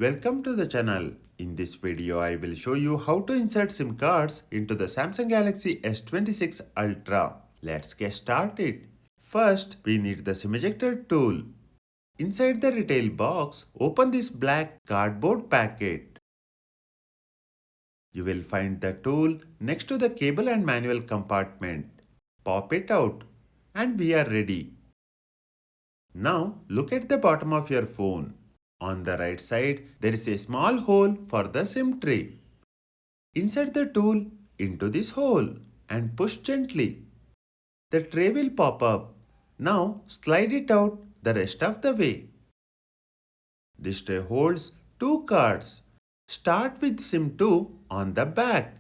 Welcome to the channel. In this video, I will show you how to insert SIM cards into the Samsung Galaxy S26 Ultra. Let's get started. First, we need the SIM ejector tool. Inside the retail box, open this black cardboard packet. You will find the tool next to the cable and manual compartment. Pop it out and we are ready. Now look at the bottom of your phone. On the right side, there is a small hole for the SIM tray. Insert the tool into this hole and push gently. The tray will pop up. Now slide it out the rest of the way. This tray holds two cards. Start with SIM 2 on the back.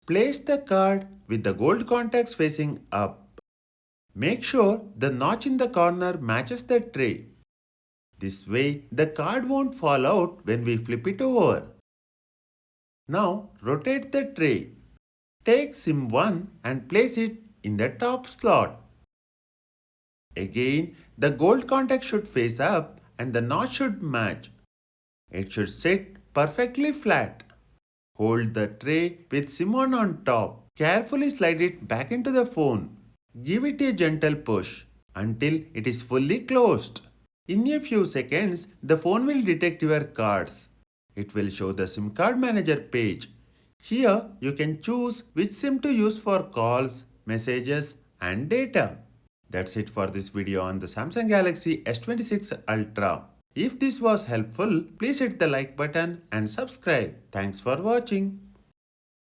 Place the card with the gold contacts facing up. Make sure the notch in the corner matches the tray. This way, the card won't fall out when we flip it over. Now, rotate the tray. Take SIM 1 and place it in the top slot. Again, the gold contact should face up and the notch should match. It should sit perfectly flat. Hold the tray with SIM 1 on top. Carefully slide it back into the phone. Give it a gentle push until it is fully closed. In a few seconds, the phone will detect your cards. It will show the SIM card manager page. Here, you can choose which SIM to use for calls, messages, and data. That's it for this video on the Samsung Galaxy S26 Ultra. If this was helpful, please hit the like button and subscribe. Thanks for watching.